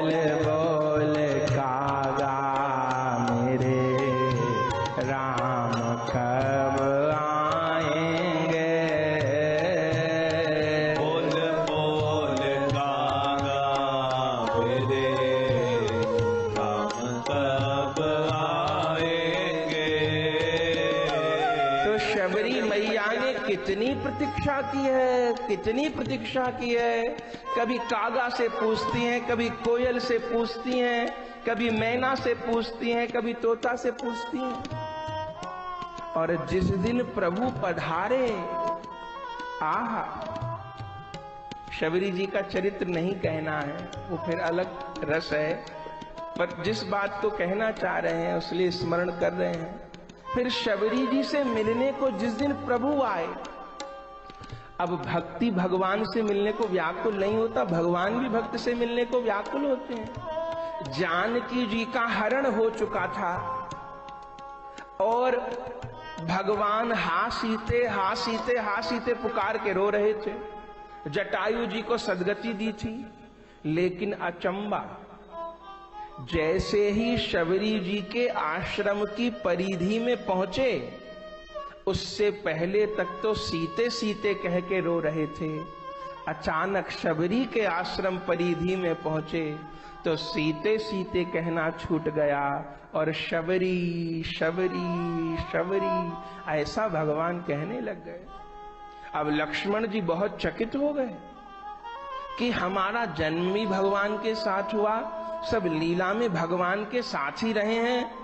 बोल कागा मेरे राम कब आएंगे। बोल बोल कागा मेरे राम कब आएंगे। तो शबरी मैया ने कितनी प्रतीक्षा की है, कितनी प्रतीक्षा की है। कभी कागा से पूछती हैं, कभी कोयल से पूछती हैं, कभी मैना से पूछती हैं, कभी तोता से पूछती हैं। और जिस दिन प्रभु पधारे, आहा, शबरी जी का चरित्र नहीं कहना है, वो फिर अलग रस है, पर जिस बात को कहना चाह रहे हैं उसलिए स्मरण कर रहे हैं। फिर शबरी जी से मिलने को जिस दिन प्रभु आए, अब भक्ति भगवान से मिलने को व्याकुल नहीं होता, भगवान भी भक्त से मिलने को व्याकुल होते हैं। जानकी जी का हरण हो चुका था और भगवान हा सीते हा सीते हा सीते पुकार के रो रहे थे। जटायु जी को सदगति दी थी, लेकिन अचंबा, जैसे ही शबरी जी के आश्रम की परिधि में पहुंचे, उससे पहले तक तो सीते सीते कह के रो रहे थे। अचानक शबरी के आश्रम परिधि में पहुंचे तो सीते सीते कहना छूट गया और शबरी शबरी शबरी ऐसा भगवान कहने लग गए। अब लक्ष्मण जी बहुत चकित हो गए कि हमारा जन्म ही भगवान के साथ हुआ, सब लीला में भगवान के साथ ही रहे हैं,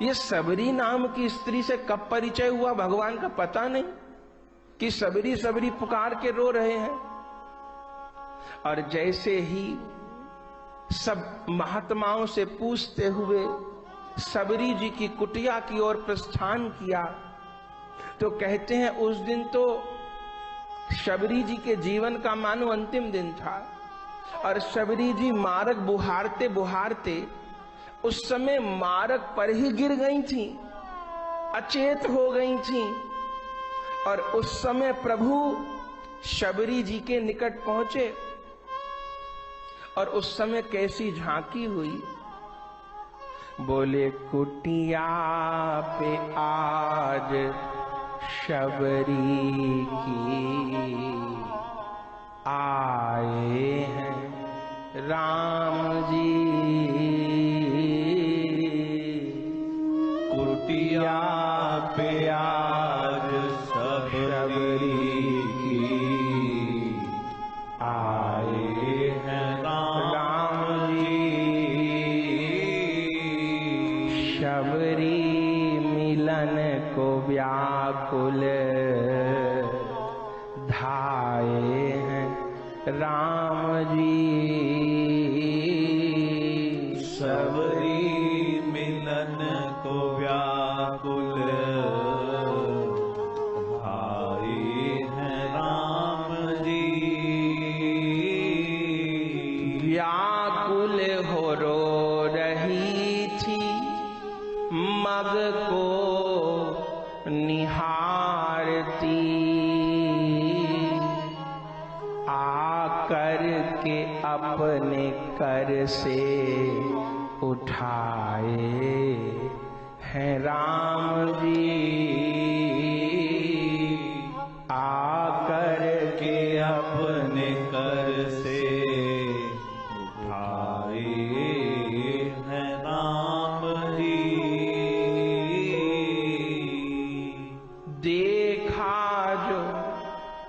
ये सबरी नाम की स्त्री से कब परिचय हुआ भगवान का पता नहीं कि सबरी सबरी पुकार के रो रहे हैं। और जैसे ही सब महात्माओं से पूछते हुए सबरी जी की कुटिया की ओर प्रस्थान किया, तो कहते हैं उस दिन तो शबरी जी के जीवन का मानो अंतिम दिन था। और शबरी जी मार्ग बुहारते बुहारते उस समय मार्ग पर ही गिर गई थी, अचेत हो गई थी। और उस समय प्रभु शबरी जी के निकट पहुंचे और उस समय कैसी झांकी हुई। बोले कुटिया पे आज शबरी की आए हैं राम जी। कुटिया पे आज शबरी की आए हैं राम जी। शबरी मिलन को व्याकुल धाये हैं राम जी। शबरी मिलन को व्याकुल भाई हैं राम जी। व्याकुल हो रो रही थी मग को निहारती, आकर के अपने कर से उठाए हैं राम जी। आकर के अपने कर से उठाए हैं राम जी। देखा जो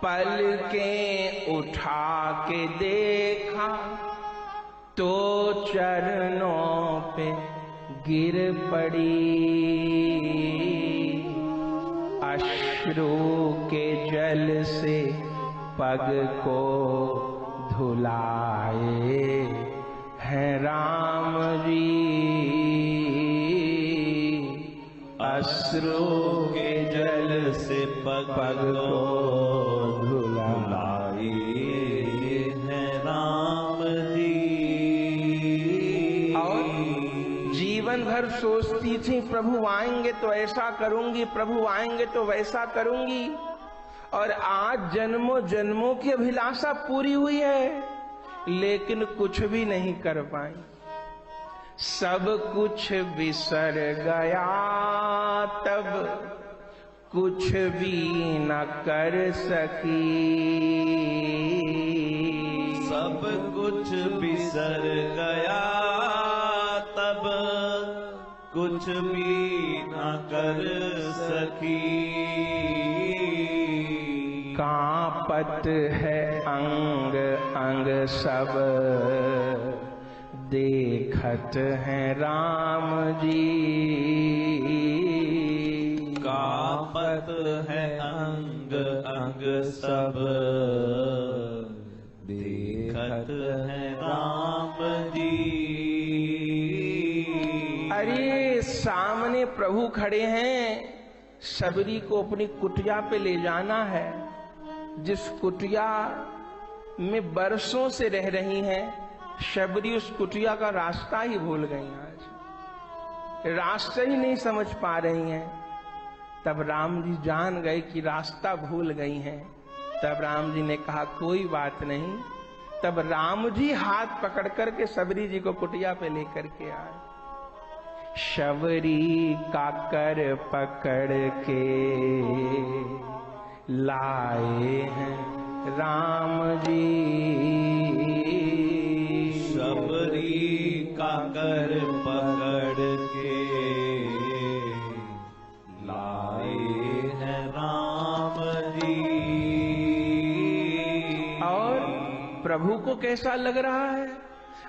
पलकें उठा के देखा तो चरणों पे गिर पड़ी। अश्रु के जल से पग को धुलाए हैं राम जी। अश्रु के जल से पग को धुलाए हैं राम जी। और जीवन भर सोचती थी प्रभु आएंगे तो ऐसा करूंगी, प्रभु आएंगे तो वैसा करूंगी, और आज जन्मों जन्मों की अभिलाषा पूरी हुई है लेकिन कुछ भी नहीं कर पाई। सब कुछ बिसर गया तब कुछ भी न कर सकी। सब कुछ बिसर गया तब कुछ भी न कर सकी। कांपत है अंग अंग सब देखत हैं राम जी। कांपत है अंग अंग सब देखत है राम जी। अरे सामने प्रभु खड़े हैं, शबरी को अपनी कुटिया पे ले जाना है। जिस कुटिया में बरसों से रह रही हैं, शबरी उस कुटिया का रास्ता ही भूल गई। आज रास्ता ही नहीं समझ पा रही हैं। तब राम जी जान गए कि रास्ता भूल गई हैं। तब राम जी ने कहा कोई बात नहीं। तब राम जी हाथ पकड़ करके शबरी जी को कुटिया पे लेकर के आए। शबरी का कर पकड़ के लाए हैं राम जी। शबरी का कर पकड़ के लाए हैं राम जी। और प्रभु को कैसा लग रहा है?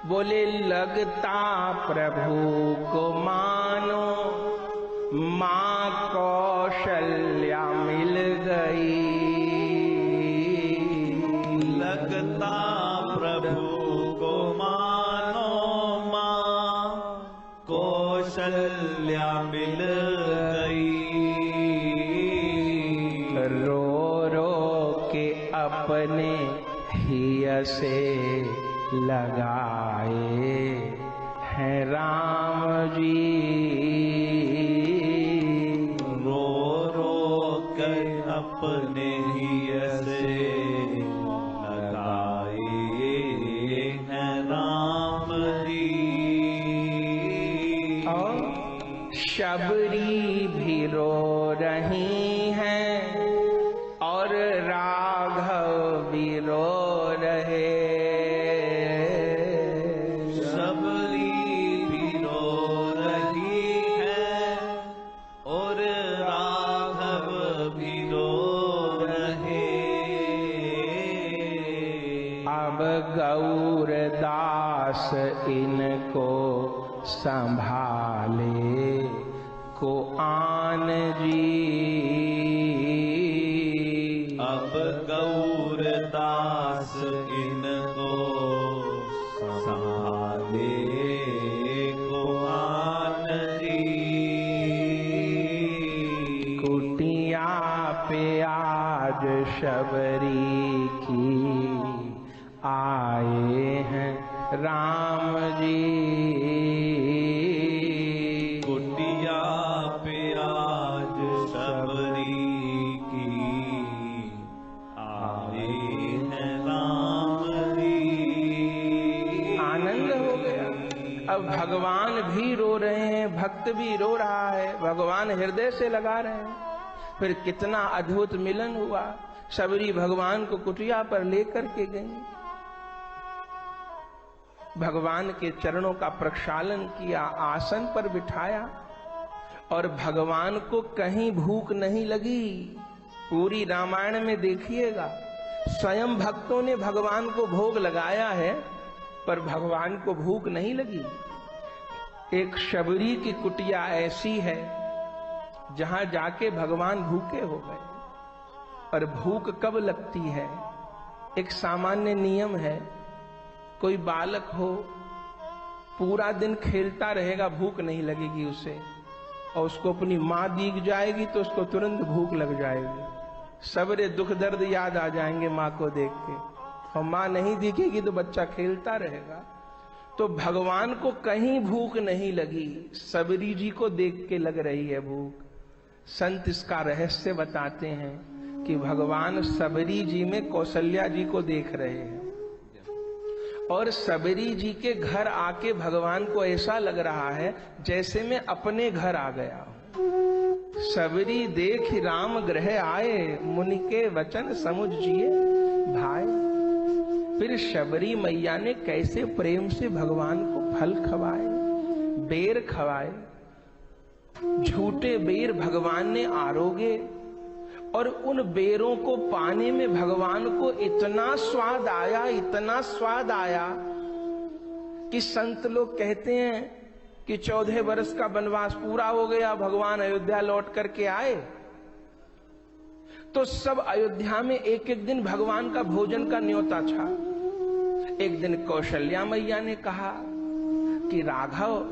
बोले लगता प्रभु को मानो माँ कौशल्या मिल गई। लगता प्रभु को मानो माँ कौशल्या मिल गई। रो रो के अपने हिय से लगाए हैं राम जी। रो रो कर अपने हिय से लगाए हैं राम जी। और शबरी भी रो रही हैं और राघव भी रो रहे। गौरदास इनको संभाले को आन जी। अब गौरदास इनको संभाले को आन जी। कुटिया पे आज शबरी की आए हैं राम जी। कुटिया पे आज शबरी की आए हैं राम जी। आनंद हो गया। अब भगवान भी रो रहे हैं, भक्त भी रो रहा है, भगवान हृदय से लगा रहे हैं। फिर कितना अद्भुत मिलन हुआ। शबरी भगवान को कुटिया पर लेकर के गई, भगवान के चरणों का प्रक्षालन किया, आसन पर बिठाया और भगवान को कहीं भूख नहीं लगी। पूरी रामायण में देखिएगा, स्वयं भक्तों ने भगवान को भोग लगाया है पर भगवान को भूख नहीं लगी। एक शबरी की कुटिया ऐसी है जहां जाके भगवान भूखे हो गए। और भूख कब लगती है? एक सामान्य नियम है, कोई बालक हो पूरा दिन खेलता रहेगा, भूख नहीं लगेगी उसे, और उसको अपनी माँ दिख जाएगी तो उसको तुरंत भूख लग जाएगी। सबरे दुख दर्द याद आ जाएंगे माँ को देख के, और माँ नहीं दिखेगी तो बच्चा खेलता रहेगा। तो भगवान को कहीं भूख नहीं लगी, शबरी जी को देख के लग रही है भूख। संत इसका रहस्य बताते हैं कि भगवान शबरी जी में कौशल्या जी को देख रहे हैं और सबरी जी के घर आके भगवान को ऐसा लग रहा है जैसे मैं अपने घर आ गया हूं। सबरी देख राम गृह आए, मुनि के वचन समुझ जिए भाई। फिर शबरी मैया ने कैसे प्रेम से भगवान को फल खवाए, बेर खवाए। झूठे बेर भगवान ने आरोगे और उन बेरों को पाने में भगवान को इतना स्वाद आया, इतना स्वाद आया कि संत लोग कहते हैं कि 14 वर्ष का वनवास पूरा हो गया, भगवान अयोध्या लौट करके आए तो सब अयोध्या में एक एक दिन भगवान का भोजन का न्योता था। एक दिन कौशल्या मैया ने कहा कि राघव,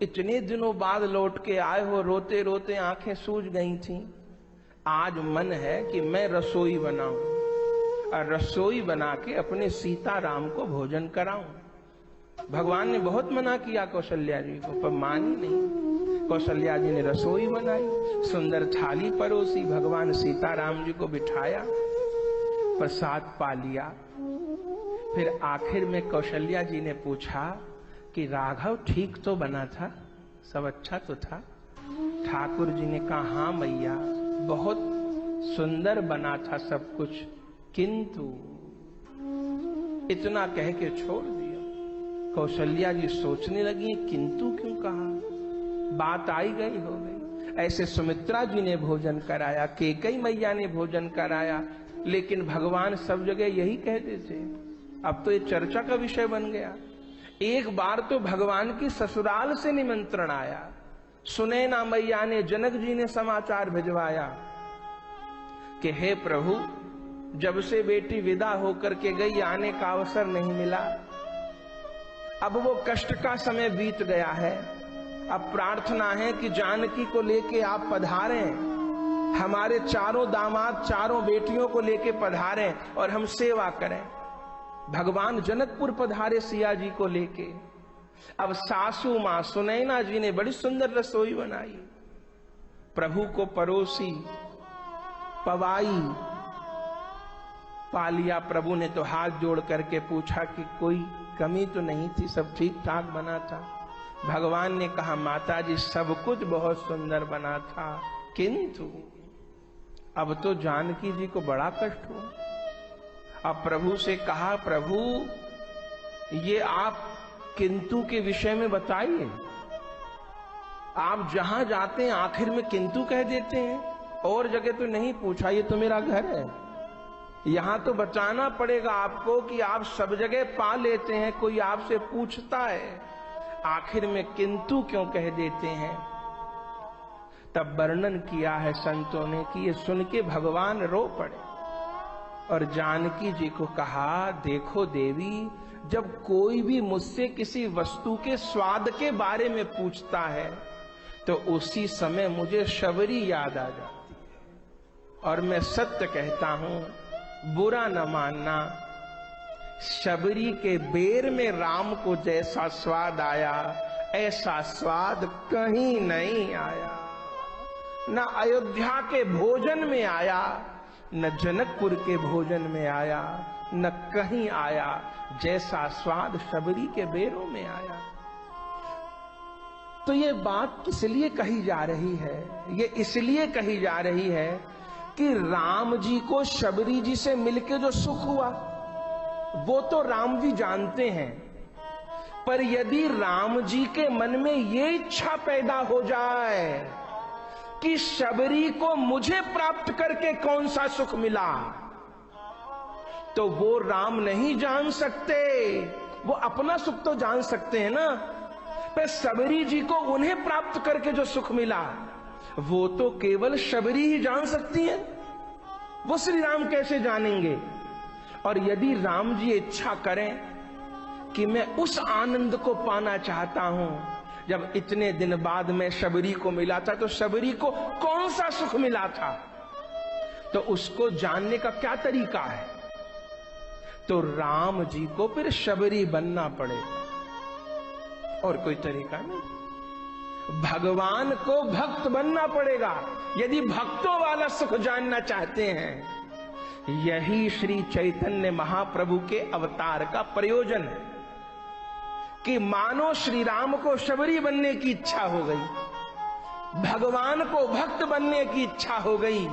इतने दिनों बाद लौट के आए हो, रोते रोते आंखें सूज गई थीं। आज मन है कि मैं रसोई बनाऊं और रसोई बना के अपने सीताराम को भोजन कराऊं। भगवान ने बहुत मना किया कौशल्या जी को, पर मानी नहीं। कौशल्या जी ने रसोई बनाई, सुंदर थाली परोसी, भगवान सीताराम जी को बिठाया, प्रसाद पा लिया। फिर आखिर में कौशल्या जी ने पूछा कि राघव ठीक तो बना था, सब अच्छा तो था? ठाकुर जी ने कहा हाँ मैया, बहुत सुंदर बना था सब कुछ, किंतु इतना कह के छोड़ दिया। कौशल्या जी सोचने लगी किंतु क्यों कहा, बात आई गई हो गई। ऐसे सुमित्रा जी ने भोजन कराया, कैकेयी मैया ने भोजन कराया, लेकिन भगवान सब जगह यही कहते थे। अब तो ये चर्चा का विषय बन गया। एक बार तो भगवान की ससुराल से निमंत्रण आया, सुनैना मैया ने, जनक जी ने समाचार भिजवाया कि हे प्रभु, जब से बेटी विदा होकर के गई आने का अवसर नहीं मिला। अब वो कष्ट का समय बीत गया है। अब प्रार्थना है कि जानकी को लेके आप पधारें, हमारे चारों दामाद, चारों बेटियों को लेके पधारें और हम सेवा करें। भगवान जनकपुर पधारे सिया जी को लेके। अब सासू मां सुनैना जी ने बड़ी सुंदर रसोई बनाई, प्रभु को परोसी, पवाई, पा लिया। प्रभु ने तो हाथ जोड़ करके पूछा कि कोई कमी तो नहीं थी, सब ठीक ठाक बना था? भगवान ने कहा माता जी सब कुछ बहुत सुंदर बना था, किंतु अब तो जानकी जी को बड़ा कष्ट हुआ। अब प्रभु से कहा प्रभु ये आप किंतु के विषय में बताइए। आप जहां जाते हैं आखिर में किंतु कह देते हैं, और जगह तो नहीं पूछा, ये तो मेरा घर है। यहां तो बताना पड़ेगा आपको कि आप सब जगह पा लेते हैं, कोई आपसे पूछता है, आखिर में किंतु क्यों कह देते हैं? तब वर्णन किया है संतों ने कि ये सुन के भगवान रो पड़े और जानकी जी को कहा देखो देवी, जब कोई भी मुझसे किसी वस्तु के स्वाद के बारे में पूछता है तो उसी समय मुझे शबरी याद आ जाती है। और मैं सत्य कहता हूं, बुरा न मानना, शबरी के बेर में राम को जैसा स्वाद आया ऐसा स्वाद कहीं नहीं आया। न अयोध्या के भोजन में आया, न जनकपुर के भोजन में आया, न कहीं आया जैसा स्वाद शबरी के बेरों में आया। तो ये बात किस लिए कही जा रही है? ये इसलिए कही जा रही है कि राम जी को शबरी जी से मिलके जो सुख हुआ वो तो राम जी जानते हैं, पर यदि राम जी के मन में ये इच्छा पैदा हो जाए कि शबरी को मुझे प्राप्त करके कौन सा सुख मिला, तो वो राम नहीं जान सकते। वो अपना सुख तो जान सकते हैं ना, पर शबरी जी को उन्हें प्राप्त करके जो सुख मिला वो तो केवल शबरी ही जान सकती है। वो श्री राम कैसे जानेंगे? और यदि राम जी इच्छा करें कि मैं उस आनंद को पाना चाहता हूं जब इतने दिन बाद मैं शबरी को मिला था, तो शबरी को कौन सा सुख मिला था, तो उसको जानने का क्या तरीका है? तो राम जी को फिर शबरी बनना पड़ेगा, और कोई तरीका नहीं। भगवान को भक्त बनना पड़ेगा। यदि भक्तों वाला सुख जानना चाहते हैं यही श्री चैतन्य महाप्रभु के अवतार का प्रयोजन है कि मानो श्री राम को शबरी बनने की इच्छा हो गई, भगवान को भक्त बनने की इच्छा हो गई,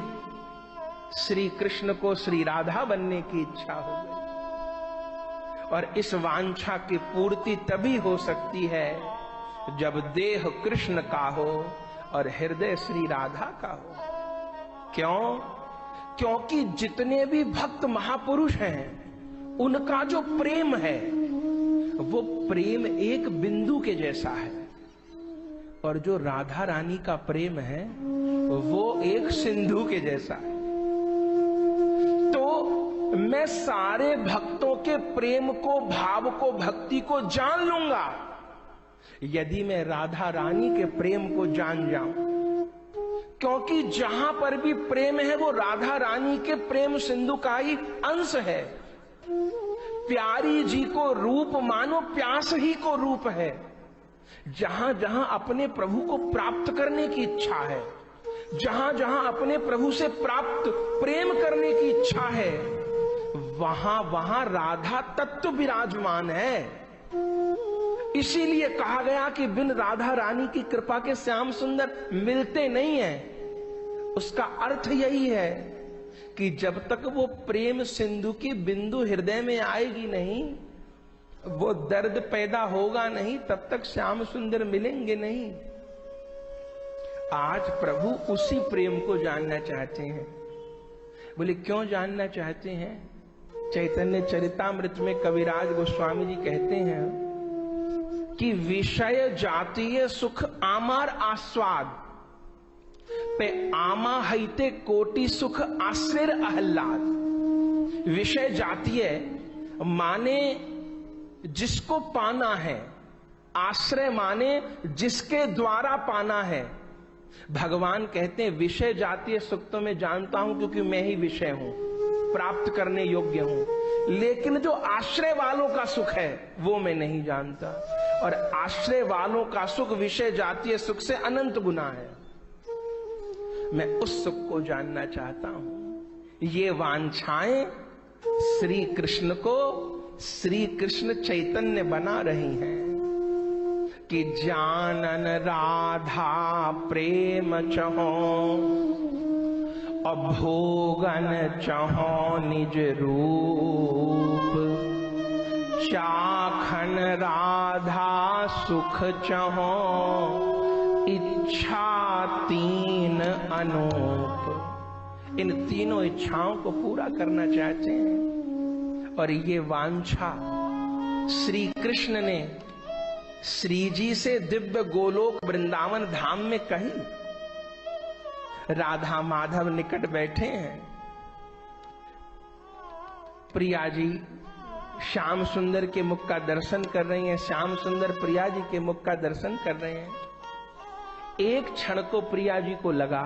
श्री कृष्ण को श्री राधा बनने की इच्छा हो गई। और इस वांछा की पूर्ति तभी हो सकती है जब देह कृष्ण का हो और हृदय श्री राधा का हो। क्यों? क्योंकि जितने भी भक्त महापुरुष हैं उनका जो प्रेम है वो प्रेम एक बिंदु के जैसा है, और जो राधा रानी का प्रेम है वो एक सिंधु के जैसा है। तो मैं सारे भक्तों के प्रेम को, भाव को, भक्ति को जान लूंगा यदि मैं राधा रानी के प्रेम को जान जाऊं, क्योंकि जहां पर भी प्रेम है वो राधा रानी के प्रेम सिंधु का ही अंश है। प्यारी जी को रूप मानो प्यास ही को रूप है। जहां जहां अपने प्रभु को प्राप्त करने की इच्छा है, जहां जहां अपने प्रभु से प्राप्त प्रेम करने की इच्छा है, वहां वहां राधा तत्व विराजमान है। इसीलिए कहा गया कि बिन राधा रानी की कृपा के श्याम सुंदर मिलते नहीं हैं। उसका अर्थ यही है कि जब तक वो प्रेम सिंधु की बिंदु हृदय में आएगी नहीं, वो दर्द पैदा होगा नहीं, तब तक श्याम सुंदर मिलेंगे नहीं। आज प्रभु उसी प्रेम को जानना चाहते हैं। बोले क्यों जानना चाहते हैं? चैतन्य चरितामृत में कविराज गोस्वामी जी कहते हैं कि विषय जातीय सुख आमार आस्वाद पे आमा हईते कोटि सुख आश्रय अहल्लाद। विषय जातीय माने जिसको पाना है, आश्रय माने जिसके द्वारा पाना है। भगवान कहते हैं विषय जातीय सुख तो मैं जानता हूं क्योंकि मैं ही विषय हूं, प्राप्त करने योग्य हूं, लेकिन जो आश्रय वालों का सुख है वो मैं नहीं जानता। और आश्रय वालों का सुख विषय जातीय सुख से अनंत गुना है। मैं उस सुख को जानना चाहता हूं। ये वांछाएं श्री कृष्ण को श्री कृष्ण चैतन्य बना रही हैं कि जानन राधा प्रेम चहो अभोगन चहो निज रूप, चाखन राधा सुख चहो इच्छा तीन अनूप। इन तीनों इच्छाओं को पूरा करना चाहते हैं। और ये वांछा श्री कृष्ण ने श्री जी से दिव्य गोलोक वृंदावन धाम में कही। राधा माधव निकट बैठे हैं। प्रिया जी श्याम सुंदर के मुख का दर्शन कर रही हैं, श्याम सुंदर प्रिया जी के मुख का दर्शन कर रहे हैं। एक क्षण को प्रिया जी को लगा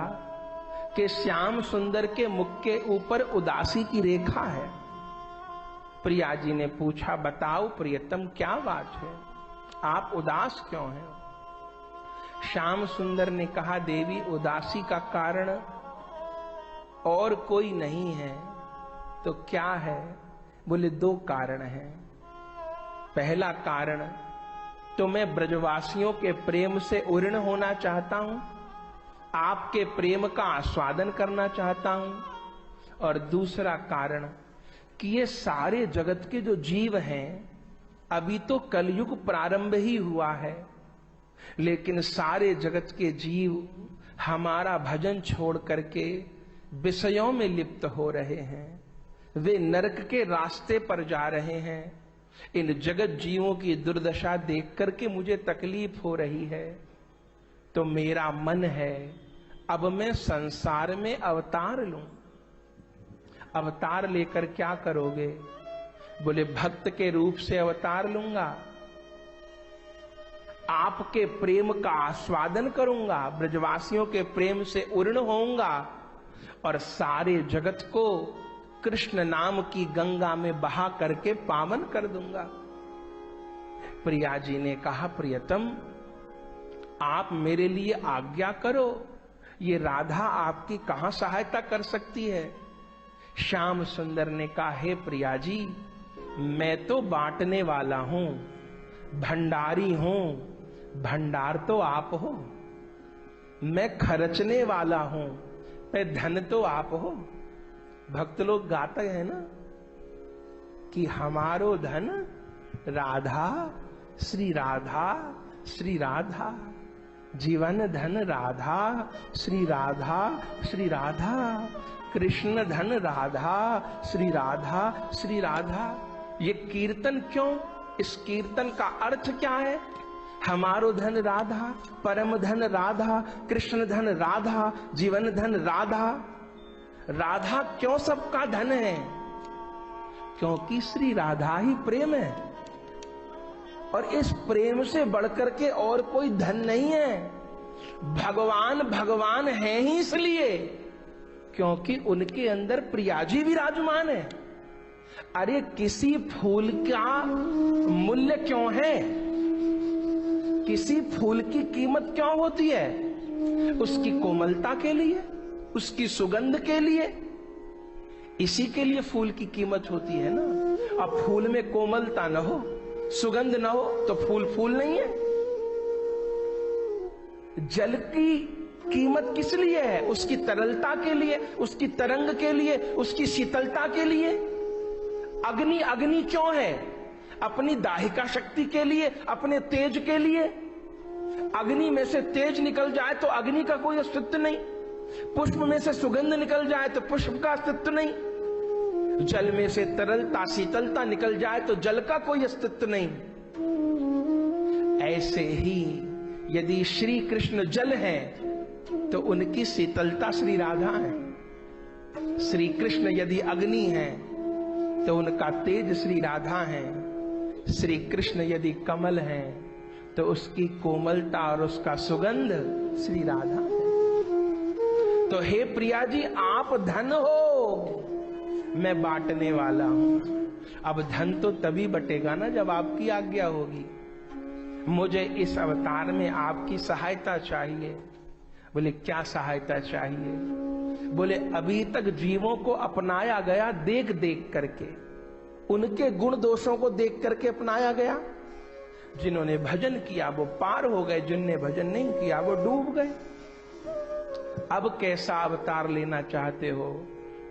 कि श्याम सुंदर के मुख के ऊपर उदासी की रेखा है। प्रिया जी ने पूछा, बताओ प्रियतम क्या बात है, आप उदास क्यों हैं? श्याम सुंदर ने कहा, देवी उदासी का कारण और कोई नहीं है तो क्या है? बोले दो कारण हैं। पहला कारण तो मैं ब्रजवासियों के प्रेम से उऋण होना चाहता हूं, आपके प्रेम का आस्वादन करना चाहता हूं। और दूसरा कारण कि ये सारे जगत के जो जीव हैं, अभी तो कलयुग प्रारंभ ही हुआ है, लेकिन सारे जगत के जीव हमारा भजन छोड़ करके विषयों में लिप्त हो रहे हैं, वे नरक के रास्ते पर जा रहे हैं। इन जगत जीवों की दुर्दशा देख करके मुझे तकलीफ हो रही है। तो मेरा मन है अब मैं संसार में अवतार लूं। अवतार लेकर क्या करोगे? बोले भक्त के रूप से अवतार लूंगा, आपके प्रेम का आस्वादन करूंगा, ब्रजवासियों के प्रेम से उऋण होऊंगा और सारे जगत को कृष्ण नाम की गंगा में बहा करके पावन कर दूंगा। प्रिया जी ने कहा, प्रियतम आप मेरे लिए आज्ञा करो, ये राधा आपकी कहां सहायता कर सकती है? श्याम सुंदर ने कहा, हे प्रिया जी, मैं तो बांटने वाला हूं, भंडारी हूं, भंडार तो आप हो। मैं खर्चने वाला हूं, पे धन तो आप हो। भक्त लोग गाते हैं ना कि हमारो धन राधा, श्री राधा, श्री राधा, जीवन धन राधा, श्री राधा, श्री राधा, कृष्ण धन राधा, श्री राधा, श्री राधा। ये कीर्तन क्यों? इस कीर्तन का अर्थ क्या है? हमारो धन राधा, परम धन राधा, कृष्ण धन राधा, जीवन धन राधा। राधा क्यों सबका धन है? क्योंकि श्री राधा ही प्रेम है, और इस प्रेम से बढ़कर के और कोई धन नहीं है। भगवान भगवान है ही इसलिए क्योंकि उनके अंदर प्रियाजी विराजमान है। अरे किसी फूल का मूल्य क्यों है? किसी फूल की कीमत क्यों होती है? उसकी कोमलता के लिए, उसकी सुगंध के लिए। इसी के लिए फूल की कीमत होती है ना। अब फूल में कोमलता न हो, सुगंध न हो तो फूल फूल नहीं है। जल की कीमत किस लिए है? उसकी तरलता के लिए, उसकी तरंग के लिए, उसकी शीतलता के लिए। अग्नि अग्नि क्यों है? अपनी दाहिका शक्ति के लिए, अपने तेज के लिए। अग्नि में से तेज निकल जाए तो अग्नि का कोई अस्तित्व नहीं। पुष्प में से सुगंध निकल जाए तो पुष्प का अस्तित्व नहीं। जल में से तरलता, शीतलता निकल जाए तो जल का कोई अस्तित्व नहीं। ऐसे ही यदि श्री कृष्ण जल है तो उनकी शीतलता श्री राधा है। श्री कृष्ण यदि अग्नि है तो उनका तेज श्री राधा है। श्री कृष्ण यदि कमल है तो उसकी कोमलता और उसका सुगंध श्री राधा है। तो हे प्रिया जी, आप धन हो, मैं बांटने वाला हूं। अब धन तो तभी बटेगा ना जब आपकी आज्ञा होगी। मुझे इस अवतार में आपकी सहायता चाहिए। बोले क्या सहायता चाहिए? बोले अभी तक जीवों को अपनाया गया देख देख करके, उनके गुण दोषों को देख करके अपनाया गया। जिन्होंने भजन किया वो पार हो गए, जिनने भजन नहीं किया वो डूब गए। अब कैसा अवतार लेना चाहते हो?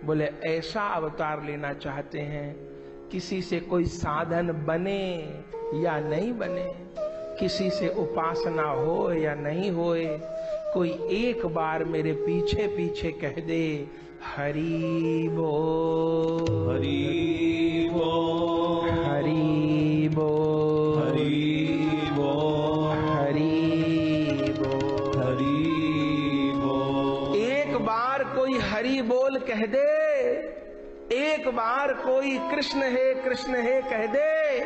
बोले ऐसा अवतार लेना चाहते हैं किसी से कोई साधन बने या नहीं बने, किसी से उपासना हो या नहीं होए, कोई एक बार मेरे पीछे पीछे कह दे हरि बोल, हरि बोल, हरि बोल, हरि बोल, हरि बोल, हरि बोल। एक बार कोई हरि बोल कह दे, एक बार कोई कृष्ण है कह दे,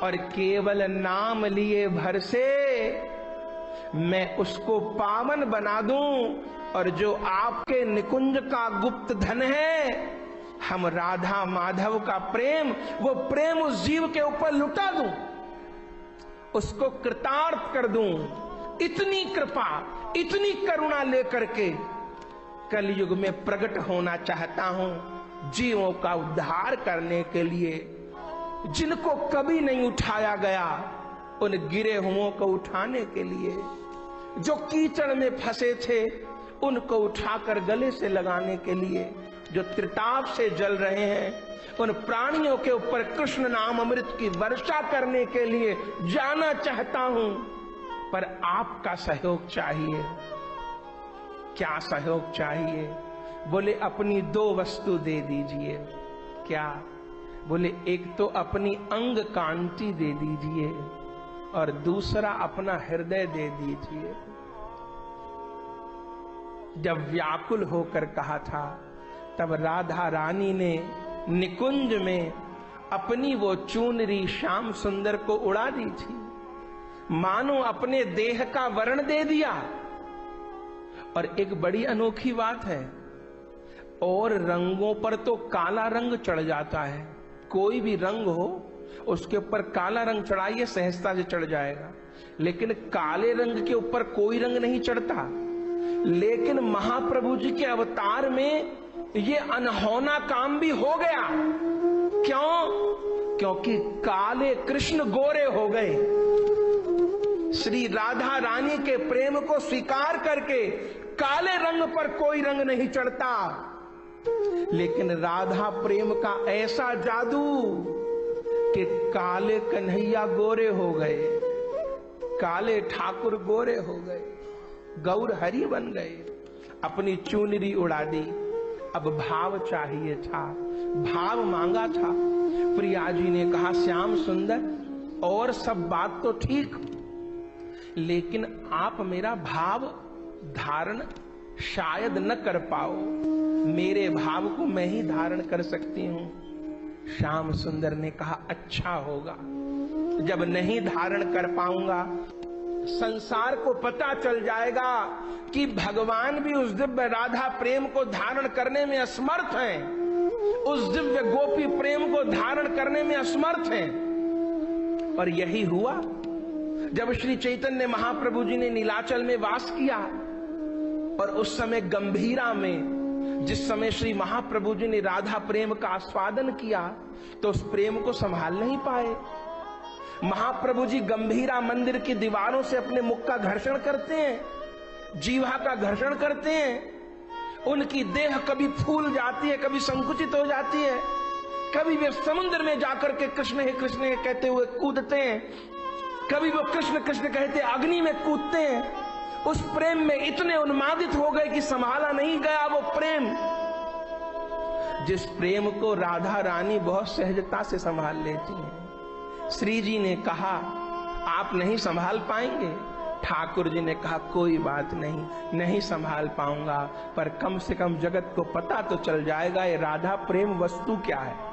और केवल नाम लिए भर से मैं उसको पावन बना दूं, और जो आपके निकुंज का गुप्त धन है, हम राधा माधव का प्रेम, वो प्रेम उस जीव के ऊपर लुटा दूं, उसको कृतार्थ कर दूं। इतनी कृपा, इतनी करुणा लेकर के कलयुग में प्रकट होना चाहता हूं, जीवों का उद्धार करने के लिए। जिनको कभी नहीं उठाया गया उन गिरे हुओं को उठाने के लिए, जो कीचड़ में फंसे थे उनको उठाकर गले से लगाने के लिए, जो त्रिताप से जल रहे हैं उन प्राणियों के ऊपर कृष्ण नाम अमृत की वर्षा करने के लिए जाना चाहता हूं। पर आपका सहयोग चाहिए। क्या सहयोग चाहिए? बोले अपनी दो वस्तु दे दीजिए। क्या? बोले एक तो अपनी अंग कांति दे दीजिए और दूसरा अपना हृदय दे दीजिए। जब व्याकुल होकर कहा था तब राधा रानी ने निकुंज में अपनी वो चूनरी श्याम सुंदर को उड़ा दी थी, मानो अपने देह का वर्ण दे दिया। और एक बड़ी अनोखी बात है, और रंगों पर तो काला रंग चढ़ जाता है। कोई भी रंग हो उसके ऊपर काला रंग चढ़ाइए, सहजता से चढ़ जाएगा। लेकिन काले रंग के ऊपर कोई रंग नहीं चढ़ता। लेकिन महाप्रभु जी के अवतार में ये अनहोना काम भी हो गया। क्यों? क्योंकि काले कृष्ण गोरे हो गए। श्री राधा रानी के प्रेम को स्वीकार करके काले रंग पर कोई रंग नहीं चढ़ता, लेकिन राधा प्रेम का ऐसा जादू कि काले कन्हैया गोरे हो गए, काले ठाकुर गोरे हो गए, गौर हरि बन गए, अपनी चुनरी उड़ा दी। अब भाव चाहिए था, भाव मांगा था। प्रिया जी ने कहा, श्याम सुंदर और सब बात तो ठीक, लेकिन आप मेरा भाव धारण शायद न कर पाओ, मेरे भाव को मैं ही धारण कर सकती हूं। श्याम सुंदर ने कहा, अच्छा होगा, जब नहीं धारण कर पाऊंगा संसार को पता चल जाएगा कि भगवान भी उस दिव्य राधा प्रेम को धारण करने में असमर्थ हैं, उस दिव्य गोपी प्रेम को धारण करने में असमर्थ हैं। और यही हुआ जब श्री चैतन्य महाप्रभु जी ने नीलाचल में वास किया, और उस समय गंभीरा में जिस समय श्री महाप्रभु जी ने राधा प्रेम का आस्वादन किया, तो उस प्रेम को संभाल नहीं पाए। महाप्रभु जी गंभीरा मंदिर की दीवारों से अपने मुख का घर्षण करते हैं, जीवा का घर्षण करते हैं। उनकी देह कभी फूल जाती है, कभी संकुचित हो जाती है, कभी वे समुद्र में जाकर के कृष्ण हे कहते हुए कूदते हैं, कभी वो कृष्ण कृष्ण कहते अग्नि में कूदते हैं। उस प्रेम में इतने उन्मादित हो गए कि संभाला नहीं गया वो प्रेम, जिस प्रेम को राधा रानी बहुत सहजता से संभाल लेती हैं। श्री जी ने कहा, आप नहीं संभाल पाएंगे? ठाकुर जी ने कहा, कोई बात नहीं, नहीं संभाल पाऊंगा, पर कम से कम जगत को पता तो चल जाएगा ये राधा प्रेम वस्तु क्या है।